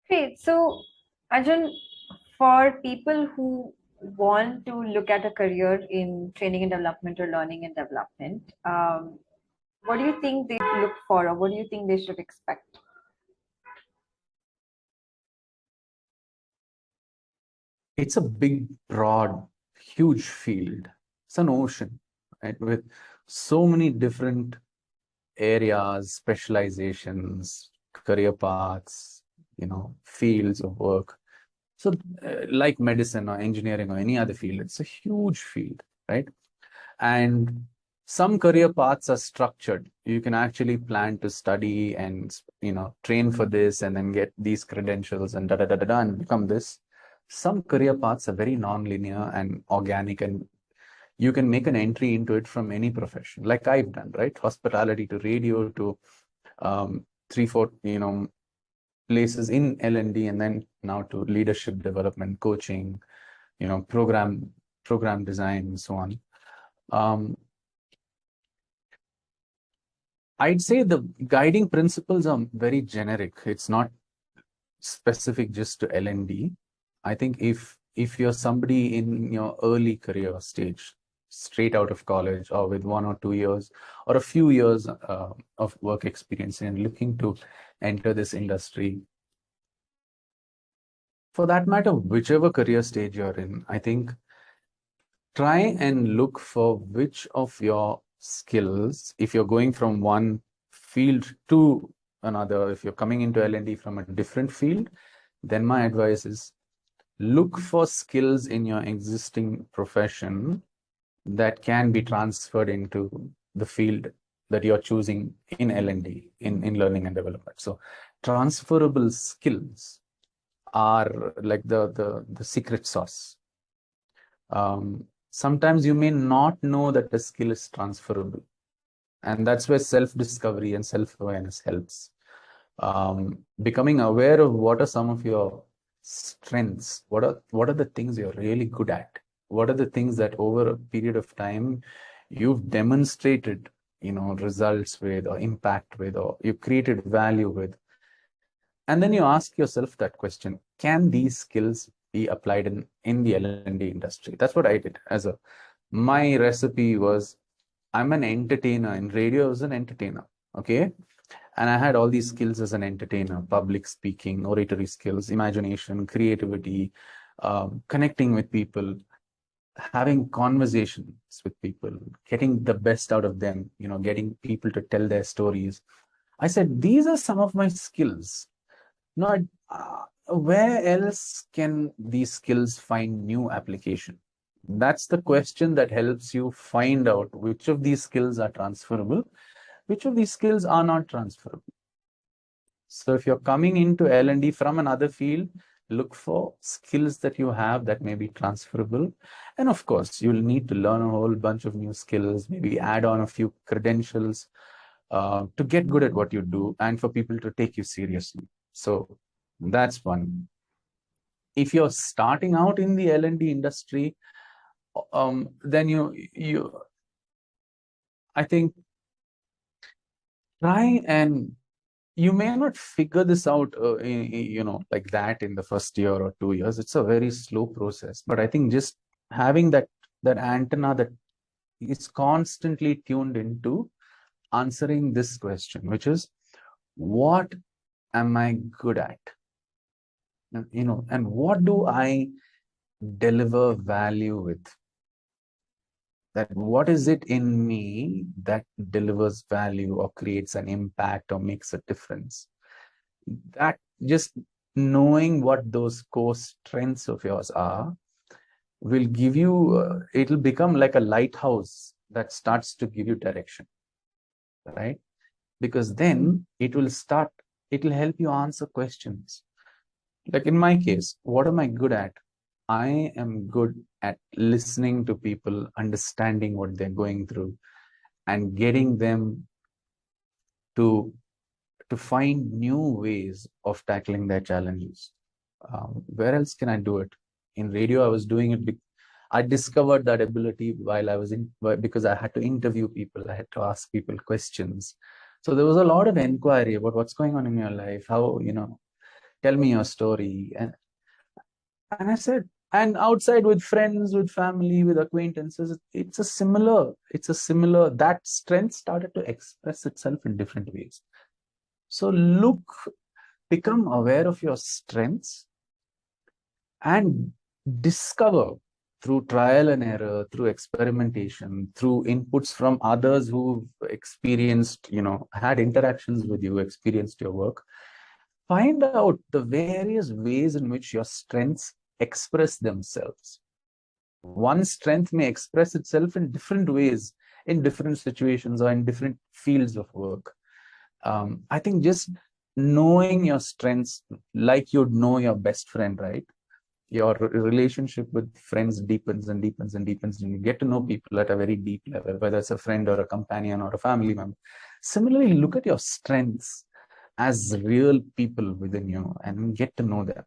Great. So, Arjun, for people who want to look at a career in training and development or learning and development, what do you think they look for, or what do you think they should expect? It's a big, broad, huge field. It's an ocean, right? With so many different areas, specializations, career paths, fields of work. So, like medicine or engineering or any other field, it's a huge field, right? And some career paths are structured. You can actually plan to study and train for this and then get these credentials and da da da da da and become this. Some career paths are very non-linear and organic, and you can make an entry into it from any profession, like I've done, right? Hospitality to radio to three, four, places in L&D, and then now to leadership development, coaching, program design, and so on. I'd say the guiding principles are very generic. It's not specific just to L&D. I think if you're somebody in your early career stage, straight out of college or with 1 or 2 years or a few years of work experience and looking to enter this industry, for that matter, whichever career stage you're in, I think try and look for which of your skills, if you're going from one field to another, if you're coming into L&D from a different field, then my advice is look for skills in your existing profession that can be transferred into the field that you're choosing in L&D, in learning and development. So transferable skills are like the secret sauce. Sometimes you may not know that the skill is transferable, and that's where self-discovery and self-awareness helps. Becoming aware of what are some of your strengths, what are the things you're really good at, what are the things that over a period of time you've demonstrated results with or impact with, or you created value with. And then you ask yourself that question, can these skills be applied in the L&D industry? That's what I did. My recipe was, I'm an entertainer. In radio, I was an entertainer. Okay. And I had all these skills as an entertainer: public speaking, oratory skills, imagination, creativity, connecting with people, having conversations with people, getting the best out of them, getting people to tell their stories. I said, these are some of my skills. Now, where else can these skills find new application? That's the question that helps you find out which of these skills are transferable, which of these skills are not transferable. So if you're coming into L&D from another field, look for skills that you have that may be transferable. And of course, you'll need to learn a whole bunch of new skills, maybe add on a few credentials to get good at what you do and for people to take you seriously. So that's one. If you're starting out in the L&D industry, then I think, try and you may not figure this out, like that in the first year or 2 years. It's a very slow process, but I think just having that antenna that is constantly tuned into answering this question, which is, what am I good at? And what do I deliver value with? That what is it in me that delivers value or creates an impact or makes a difference? That just knowing what those core strengths of yours are will give you, it'll become like a lighthouse that starts to give you direction, right? Because then it'll help you answer questions. Like in my case, what am I good at? I am good at listening to people, understanding what they're going through, and getting them to find new ways of tackling their challenges. Where else can I do it? In radio, I was doing it. I discovered that ability while I was because I had to interview people. I had to ask people questions. So there was a lot of inquiry about what's going on in your life, how, tell me your story. And I said, and outside with friends, with family, with acquaintances, that strength started to express itself in different ways. So become aware of your strengths and discover through trial and error, through experimentation, through inputs from others who've experienced, had interactions with you, experienced your work. Find out the various ways in which your strengths express themselves. One strength may express itself in different ways, in different situations, or in different fields of work. I think just knowing your strengths, like you'd know your best friend, right? Your relationship with friends deepens and deepens and deepens, and you get to know people at a very deep level, whether it's a friend or a companion or a family member. Similarly, look at your strengths as real people within you and get to know them,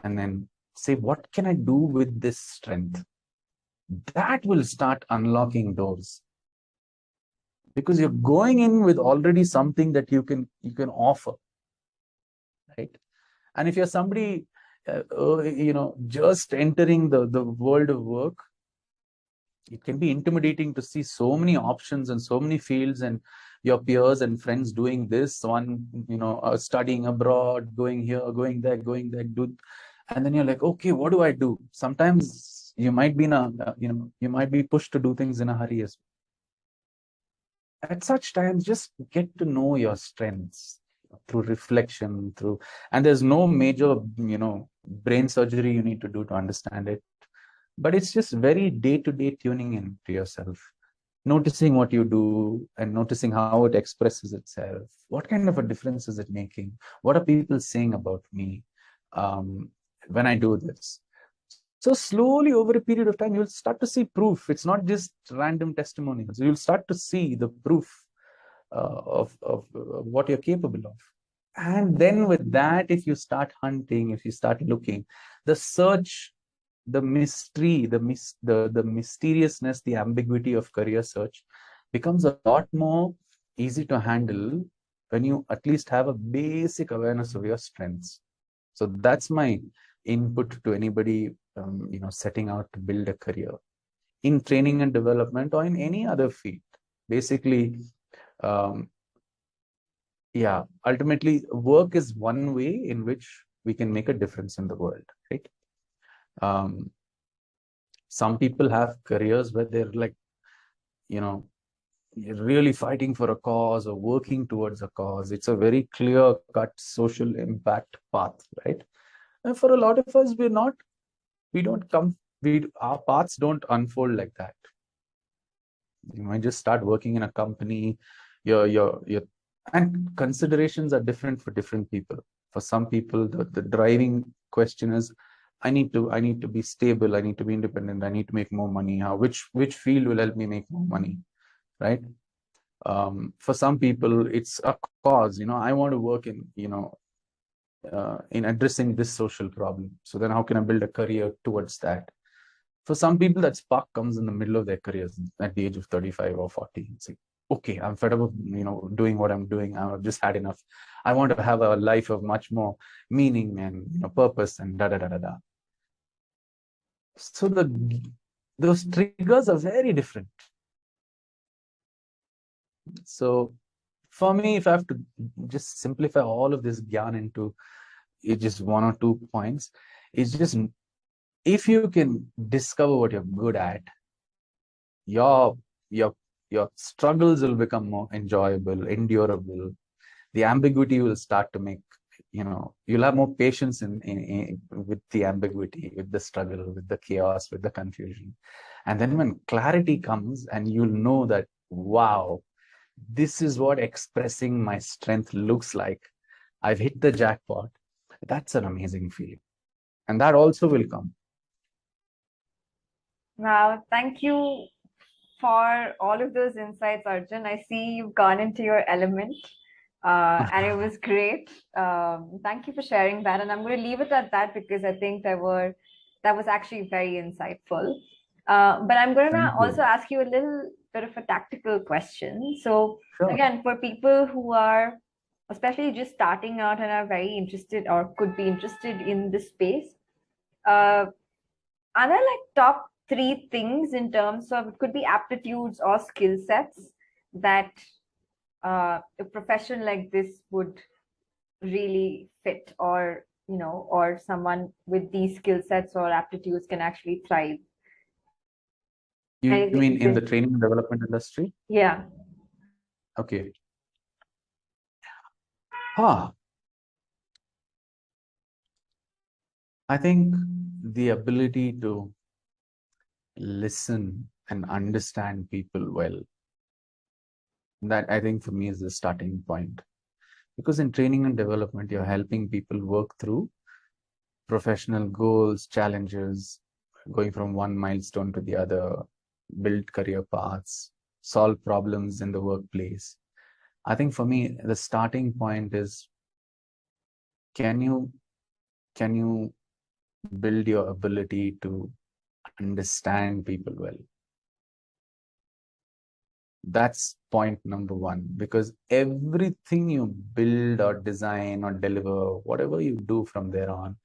and then say, what can I do with this strength? That will start unlocking doors, because you're going in with already something that you can offer, right? And if you're somebody just entering the world of work, it can be intimidating to see so many options and so many fields, and your peers and friends doing this one, studying abroad, going here, going there, and then you're like, okay, what do I do? Sometimes you might be you might be pushed to do things in a hurry as well. At such times, just get to know your strengths through reflection, and there's no major, brain surgery you need to do to understand it. But it's just very day-to-day tuning in to yourself, noticing what you do and noticing how it expresses itself. What kind of a difference is it making? What are people saying about me when I do this? So slowly, over a period of time, you'll start to see proof. It's not just random testimonials. You'll start to see the proof of what you're capable of. And then with that, if you start hunting, if you start looking, the search, the mystery, the mysteriousness, the ambiguity of career search becomes a lot more easy to handle when you at least have a basic awareness of your strengths. So that's my input to anybody, setting out to build a career in training and development or in any other field. Basically, ultimately, work is one way in which we can make a difference in the world, right? Some people have careers where they're like, really fighting for a cause or working towards a cause. It's a very clear-cut social impact path, right? And for a lot of us, our paths don't unfold like that. You might just start working in a company. And considerations are different for different people. For some people, the driving question is, I need to be stable. I need to be independent. I need to make more money. Which field will help me make more money, right? For some people, it's a cause. I want to work in addressing this social problem. So then, how can I build a career towards that? For some people, that spark comes in the middle of their careers at the age of 35 or 40. It's like, okay, I'm fed up of doing what I'm doing. I've just had enough. I want to have a life of much more meaning and purpose and da da da da da. So those triggers are very different. So for me, if I have to just simplify all of this gyan into just one or 2 points, it's just, if you can discover what you're good at, your struggles will become more enjoyable, endurable. The ambiguity will start to make, you'll have more patience with the ambiguity, with the struggle, with the chaos, with the confusion. And then when clarity comes and you'll know that, wow, this is what expressing my strength looks like. I've hit the jackpot. That's an amazing feeling. And that also will come. Wow, thank you for all of those insights, Arjun. I see you've gone into your element, and it was great. Thank you for sharing that. And I'm going to leave it at that because I think that was actually very insightful. But I'm going to also ask you a little bit of a tactical question. So Sure. again, for people who are especially just starting out and are very interested or could be interested in this space, uh, are there like top three things in terms of, it could be aptitudes or skill sets, that a profession like this would really fit, or or someone with these skill sets or aptitudes can actually thrive? You mean in Anything the training and development industry? yeah. Okay. Huh. I think the ability to listen and understand people well, that I think for me is the starting point. Because in training and development, you're helping people work through professional goals, challenges, going from one milestone to the other, build career paths, solve problems in the workplace. I think for me, the starting point is, can you build your ability to understand people well? That's point number one, because everything you build or design or deliver, whatever you do from there on,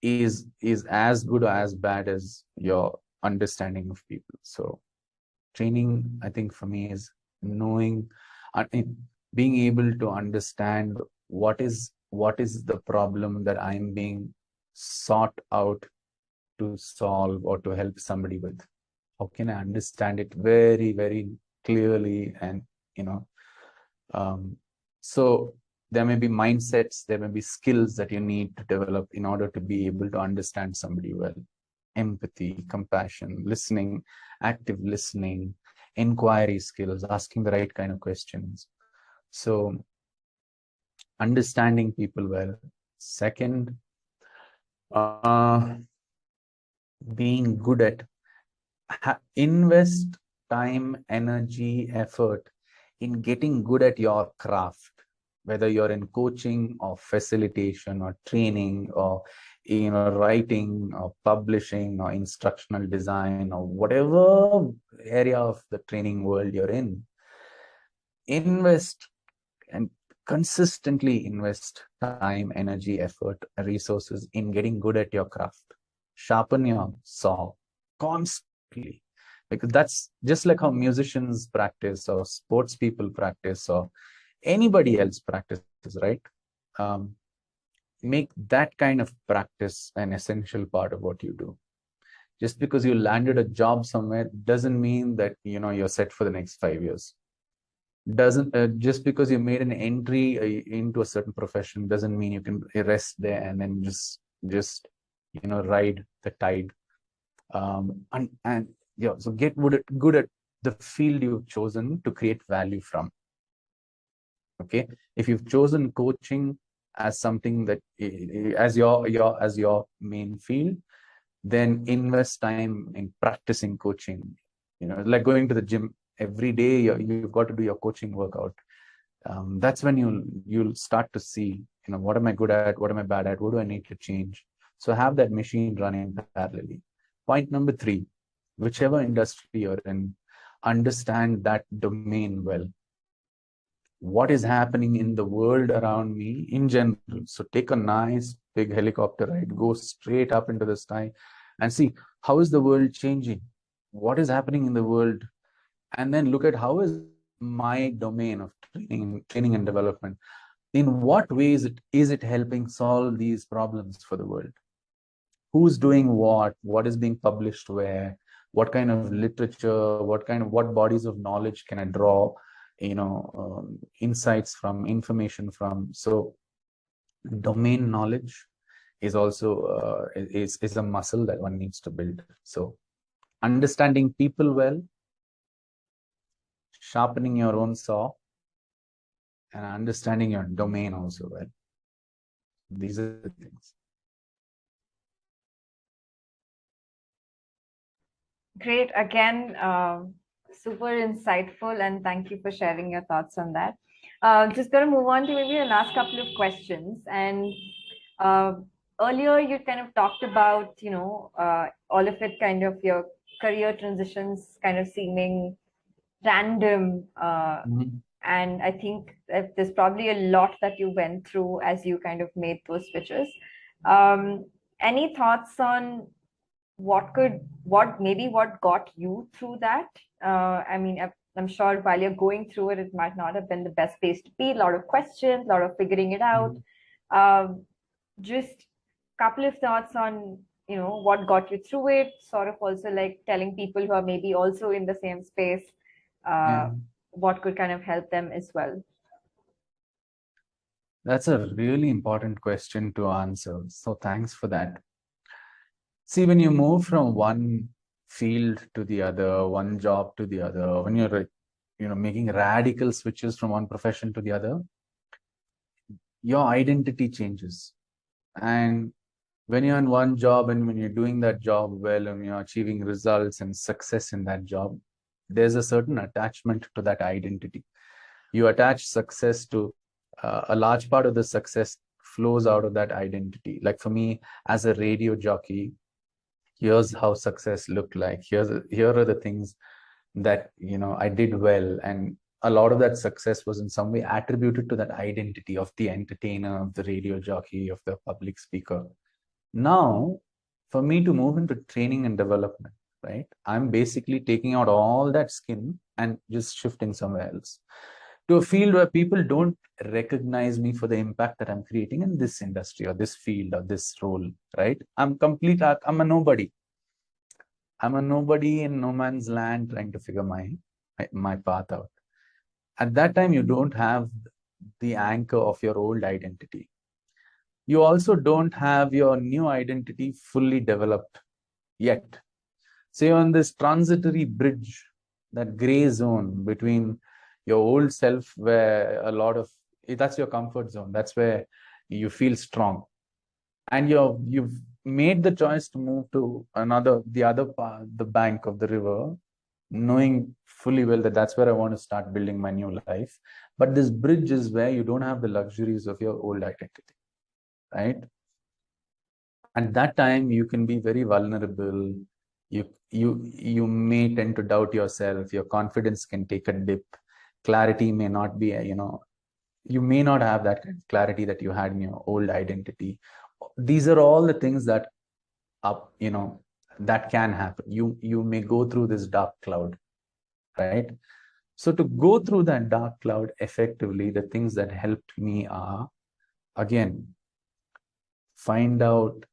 is as good or as bad as your understanding of people. So training, I think for me, is knowing, being able to understand what is the problem that I'm being sought out to solve or to help somebody with. How can I understand it very, very clearly? And you know, so there may be mindsets, there may be skills that you need to develop in order to be able to understand somebody well. Empathy, compassion, listening, active listening, inquiry skills, asking the right kind of questions. So understanding people well. Second, being good at invest time, energy, effort in getting good at your craft, whether you're in coaching or facilitation or training or writing or publishing or instructional design or whatever area of the training world you're in. Invest and consistently invest time, energy, effort, resources in getting good at your craft. Sharpen your saw constantly, because that's just like how musicians practice or sports people practice or anybody else practices, right? Um, make that kind of practice an essential part of what you do. Just because you landed a job somewhere doesn't mean that you're set for the next 5 years. Doesn't Just because you made an entry into a certain profession doesn't mean you can rest there and then just ride the tide. And yeah, so get good at the field you've chosen to create value from. Okay, if you've chosen coaching as something that as your main field, then invest time in practicing coaching. Like going to the gym every day, you've got to do your coaching workout. That's when you'll start to see, what am I good at, what am I bad at, what do I need to change. So have that machine running parallelly. Point number three, whichever industry you're in, understand that domain well. What is happening in the world around me in general? So take a nice big helicopter ride, go straight up into the sky and see, how is the world changing? What is happening in the world? And then look at, how is my domain of training and development, in what ways is it helping solve these problems for the world? Who's doing what is being published where, what kind of literature, what bodies of knowledge can I draw insights from, information from. So domain knowledge is also is a muscle that one needs to build. So understanding people well, sharpening your own saw, and understanding your domain also well. These are the things. Great. Again, super insightful, and thank you for sharing your thoughts on that. Just going to move on to maybe the last couple of questions. And uh, earlier, you kind of talked about, all of it, kind of your career transitions kind of seeming random, Mhm. And I think that there's probably a lot that you went through as you kind of made those switches. Any thoughts on what got you through that? I mean, I'm sure while you're going through it, it might not have been the best place to be. A lot of questions, a lot of figuring it out. Mm. Just couple of thoughts on, what got you through it, sort of also like telling people who are maybe also in the same space, uh, Yeah, what could kind of help them as well. that's a really important question to answer. So thanks for that. See, when you move from one field to the other, one job to the other, when you're making radical switches from one profession to the other, your identity changes. And when you're in one job and when you're doing that job well and you're achieving results and success in that job, there's a certain attachment to that identity. You attach success to a large part of the success flows out of that identity. Like for me, as a radio jockey, here's how success looked like. Here are the things that I did well, and a lot of that success was in some way attributed to that identity of the entertainer, of the radio jockey, of the public speaker. Now, for me to move into training and development, right, I'm basically taking out all that skin and just shifting somewhere else to a field where people don't recognize me for the impact that I'm creating in this industry or this field or this role, right? I'm a nobody. I'm a nobody in no man's land trying to figure my path out. At that time, you don't have the anchor of your old identity. You also don't have your new identity fully developed yet. So you're on this transitory bridge, that gray zone between your old self, where that's your comfort zone. That's where you feel strong. And you've made the choice to move to the other part, the bank of the river, knowing fully well that that's where I want to start building my new life. But this bridge is where you don't have the luxuries of your old identity, right? At that time, you can be very vulnerable. You may tend to doubt yourself. Your confidence can take a dip. Clarity may not be, you may not have that kind of clarity that you had in your old identity. These are all the things that that can happen. You may go through this dark cloud, right? So to go through that dark cloud effectively, the things that helped me are, again, find out.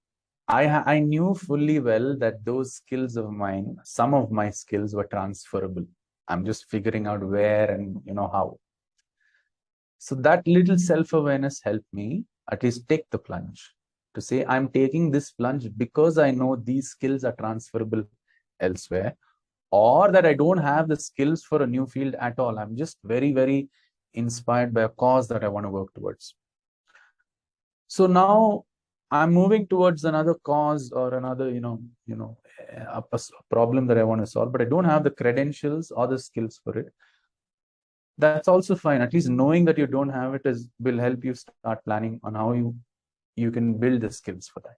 I knew fully well that those skills of mine, some of my skills were transferable. I'm just figuring out where and how. So that little self-awareness helped me at least take the plunge to say, I'm taking this plunge because I know these skills are transferable elsewhere, or that I don't have the skills for a new field at all. I'm just very, very inspired by a cause that I want to work towards. So now I'm moving towards another cause or another, a problem that I want to solve, but I don't have the credentials or the skills for it. That's also fine. At least knowing that you don't have it will help you start planning on how you can build the skills for that.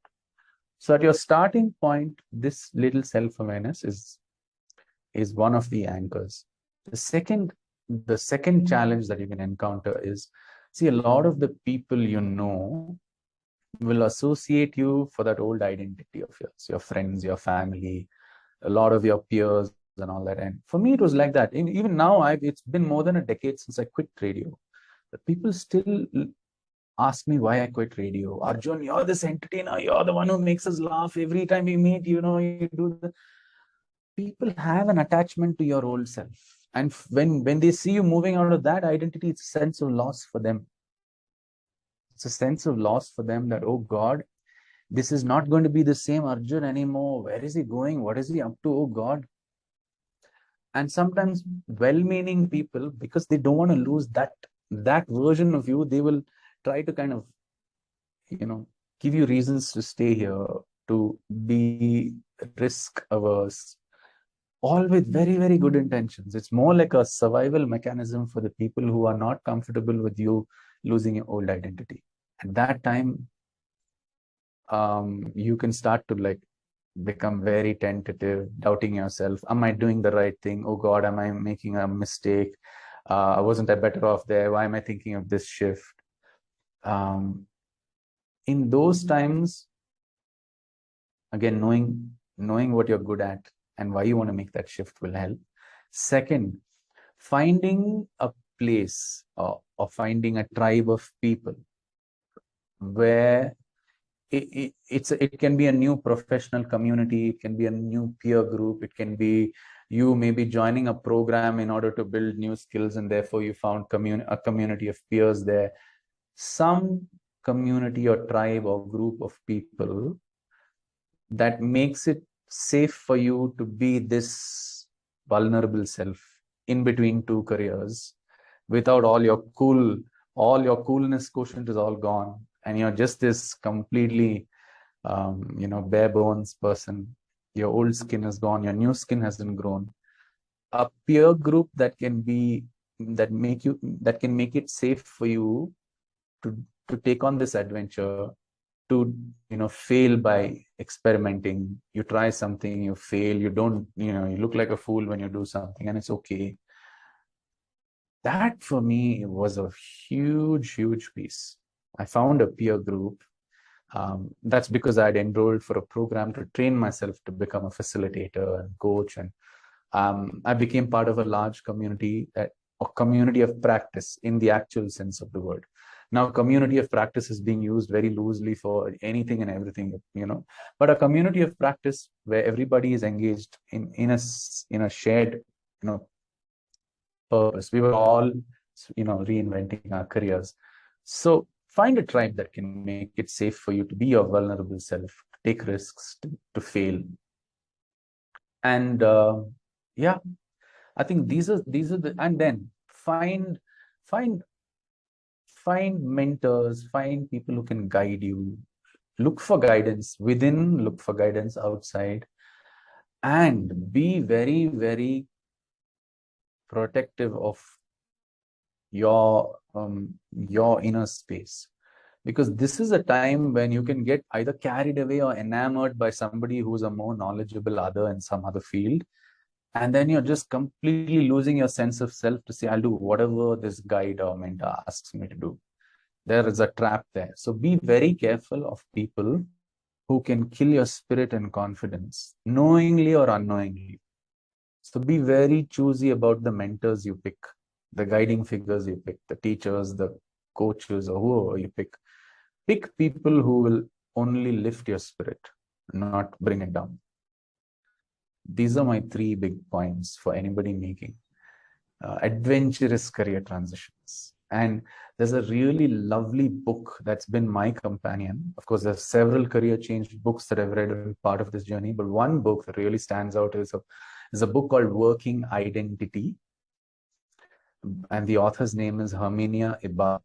So at your starting point, this little self-awareness is one of the anchors. The second challenge that you can encounter is, see, a lot of the people will associate you for that old identity of yours, your friends, your family, a lot of your peers and all that. And for me, it was like that. Even now, it's been more than a decade since I quit radio. But people still ask me why I quit radio. Arjun, you're this entertainer. You're the one who makes us laugh every time we meet. You do the. People have an attachment to your old self. And when they see you moving out of that identity, it's a sense of loss for them. It's a sense of loss for them that, oh God, this is not going to be the same Arjun anymore. Where is he going? What is he up to? Oh God. And sometimes well-meaning people, because they don't want to lose that version of you, they will try to kind of, give you reasons to stay here, to be risk averse, all with very, very good intentions. It's more like a survival mechanism for the people who are not comfortable with you losing your old identity. At that time, you can start to become very tentative, doubting yourself. Am I doing the right thing? Oh God, am I making a mistake? Wasn't I better off there? Why am I thinking of this shift? Um, in those times, again, knowing what you're good at and why you want to make that shift will help. Second, finding a place or finding a tribe of people where it can be a new professional community, it can be a new peer group, it can be you maybe joining a program in order to build new skills, and therefore you found a community of peers there. Some community or tribe or group of people that makes it safe for you to be this vulnerable self in between two careers without all your coolness quotient is all gone, and you're just this completely bare bones person. Your old skin is gone, your new skin hasn't grown. A peer group that can make it safe for you to take on this adventure, to fail by experimenting. You try something, you fail, you don't, you look like a fool when you do something, and it's okay. That for me was a huge piece. I found a peer group. That's because I'd enrolled for a program to train myself to become a facilitator and coach, and I became part of a large community, a community of practice in the actual sense of the word. Now, community of practice is being used very loosely for anything and everything, but a community of practice where everybody is engaged in a shared, purpose. We were all, reinventing our careers. So find a tribe that can make it safe for you to be your vulnerable self, to take risks, to fail. And yeah, I think these are the, and then find find mentors, find people who can guide you. Look for guidance within, look for guidance outside, and be very protective of your inner space, because this is a time when you can get either carried away or enamored by somebody who's a more knowledgeable other in some other field, and then you're just completely losing your sense of self to say, I'll do whatever this guide or mentor asks me to do. There is a trap there. So be very careful of people who can kill your spirit and confidence, knowingly or unknowingly. So be very choosy about the mentors you pick, the guiding figures you pick, the teachers, the coaches, or whoever you pick. Pick people who will only lift your spirit, not bring it down. These are my 3 big points for anybody making adventurous career transitions. And there's a really lovely book that's been my companion. Of course, there's several career change books that I've read as part of this journey, but one book that really stands out is a book called Working Identity. And the author's name is Herminia Ibarra.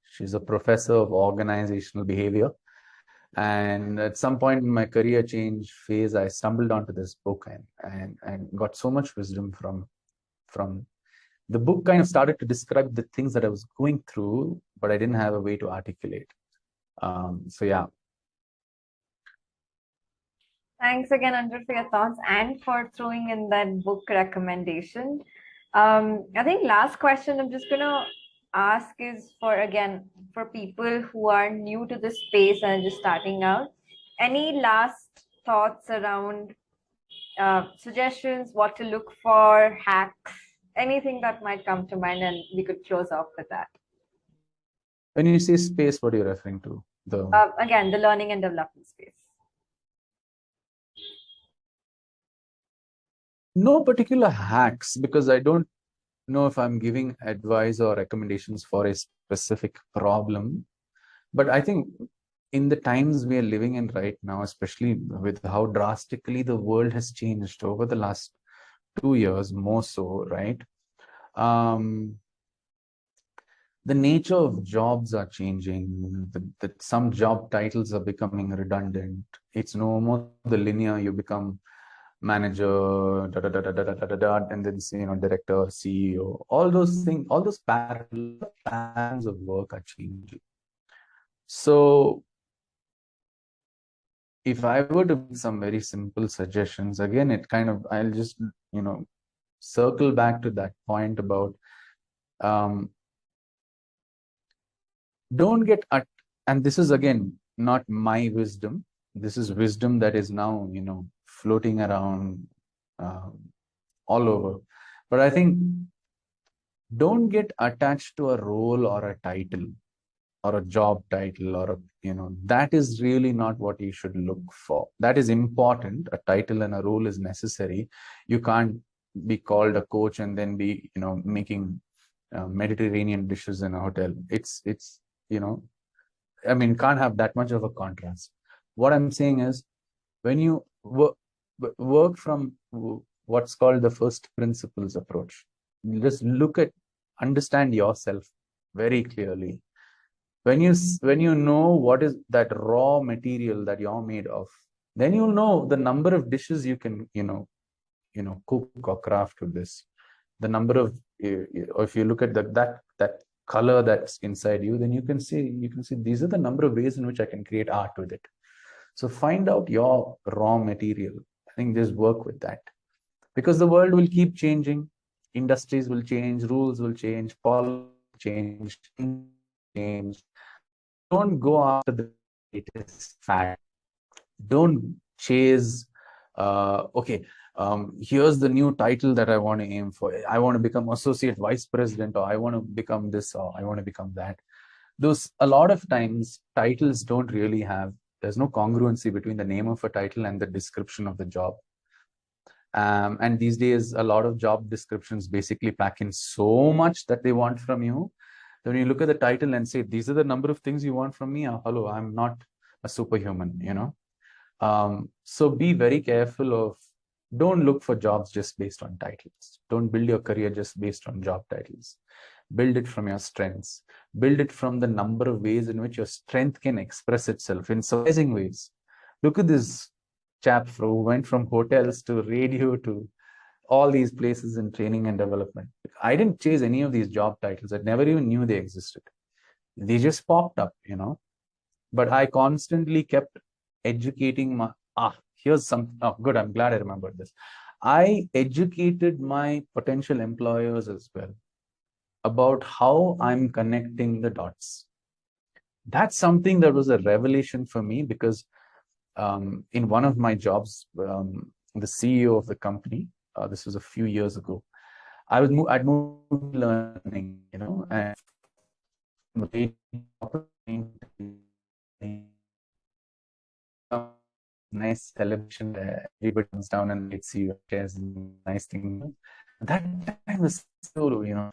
She's a professor of organizational behavior. And at some point in my career change phase, I stumbled onto this book and got so much wisdom from the book. Kind of started to describe the things that I was going through, but I didn't have a way to articulate. So yeah. Thanks again, Andrew, for your thoughts and for throwing in that book recommendation. I think last question I'm just gonna ask is for people who are new to this space and just starting out. Any last thoughts around suggestions, what to look for, hacks, anything that might come to mind, and we could close off with that. When you say space, what are you referring to? Again, the learning and development space. No particular hacks, because I don't know if I'm giving advice or recommendations for a specific problem. But I think in the times we are living in right now, especially with how drastically the world has changed over the last 2 years, more so, right? The nature of jobs are changing. Some job titles are becoming redundant. It's no more the linear. You become manager, and then director, CEO. All those things, all those patterns of work are changing. So, if I were to make some very simple suggestions, again, I'll just circle back to that point about um, don't get at, and this is again not my wisdom. This is wisdom that is now, floating around um, all over. But I think don't get attached to a role or a title or a job title or a, that is really not what you should look for. That is important. A title and a role is necessary. You can't be called a coach and then be, making Mediterranean dishes in a hotel. It's, I mean, can't have that much of a contrast. What I'm saying is when you work from what's called the first principles approach, you just understand yourself very clearly. When you know what is that raw material that you're made of, then you'll know the number of dishes you can, cook or craft with this. The number of, if you look at that color that's inside you, then you can see these are the number of ways in which I can create art with it. So find out your raw material. I think just work with that, because the world will keep changing, industries will change, rules will change, policies change, change. Don't go after the latest fad. Don't chase. Okay, here's the new title that I want to aim for. I want to become associate vice president, or I want to become this, or I want to become that. Those, a lot of times titles don't really have. There's no congruency between the name of a title and the description of the job. And these days, a lot of job descriptions basically pack in so much that they want from you. Then you look at the title and say, these are the number of things you want from me. Hello, I'm not a superhuman. So be very careful of, don't look for jobs just based on titles. Don't build your career just based on job titles. Build it from your strengths. Build it from the number of ways in which your strength can express itself in surprising ways. Look at this chap who went from hotels to radio to all these places in training and development. I didn't chase any of these job titles. I never even knew they existed. They just popped up. But I constantly kept educating here's some, good, I'm glad I remembered this. I educated my potential employers as well about how I'm connecting the dots. That's something that was a revelation for me, because in one of my jobs, the CEO of the company, this was a few years ago, I'd moved learning, and nice celebration there. Everybody comes down and it's you, shares nice thing. That time was so, to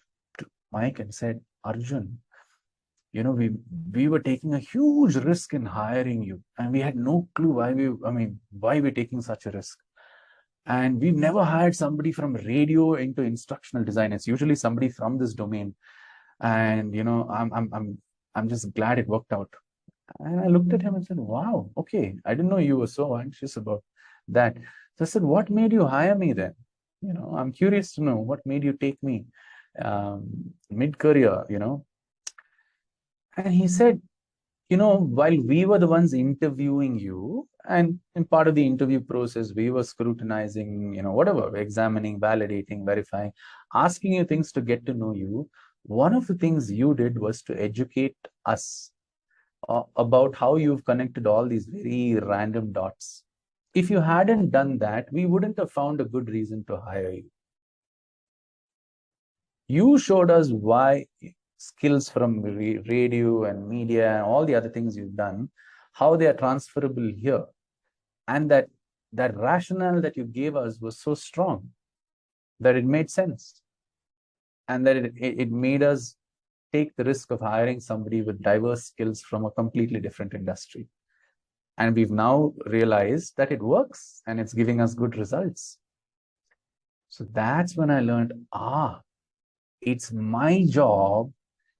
Mike and said, Arjun, we were taking a huge risk in hiring you, and we had no clue why we're taking such a risk. And we've never hired somebody from radio into instructional design. It's usually somebody from this domain. And I'm just glad it worked out. And I looked at him and said, wow, okay, I didn't know you were so anxious about that. So I said, what made you hire me then? I'm curious to know what made you take me mid-career, And he said, while we were the ones interviewing you, and in part of the interview process, we were scrutinizing, whatever, examining, validating, verifying, asking you things to get to know you. One of the things you did was to educate us about how you've connected all these very random dots. If you hadn't done that, we wouldn't have found a good reason to hire you. You showed us why skills from radio and media and all the other things you've done, how they are transferable here. And that rationale that you gave us was so strong that it made sense. And that it made us take the risk of hiring somebody with diverse skills from a completely different industry. And we've now realized that it works and it's giving us good results. So that's when I learned, it's my job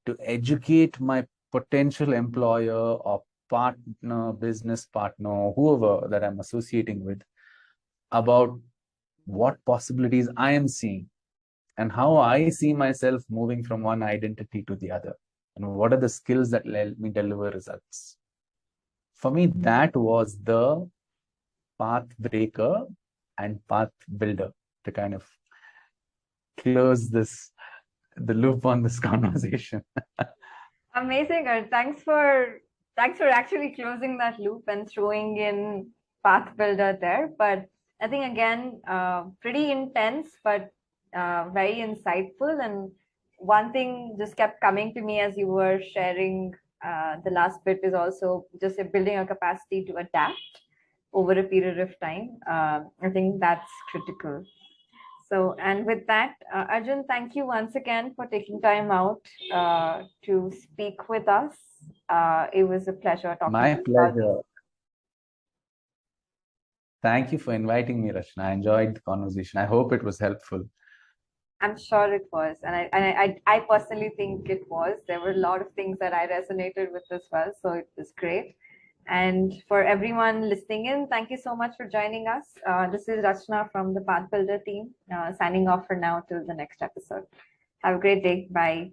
to educate my potential employer or partner, business partner, whoever that I'm associating with, about what possibilities I am seeing and how I see myself moving from one identity to the other, and what are the skills that let me deliver results. For me, that was the path breaker and path builder to kind of close the loop on this conversation. Amazing. Thanks for actually closing that loop and throwing in Path Builder there. But I think again, pretty intense, but very insightful. And one thing just kept coming to me as you were sharing the last bit is also just building a capacity to adapt over a period of time. I think that's critical. So, and with that, Arjun, thank you once again for taking time out to speak with us. It was a pleasure talking My to you about this. pleasure. Thank you for inviting me, Rachna. I enjoyed the conversation. I hope it was helpful. I'm sure it was, and I personally think it was. There were a lot of things that I resonated with as well, so it was great. And for everyone listening in, thank you so much for joining us. This is Rachna from the Path Builder team, signing off for now till the next episode. Have a great day. Bye.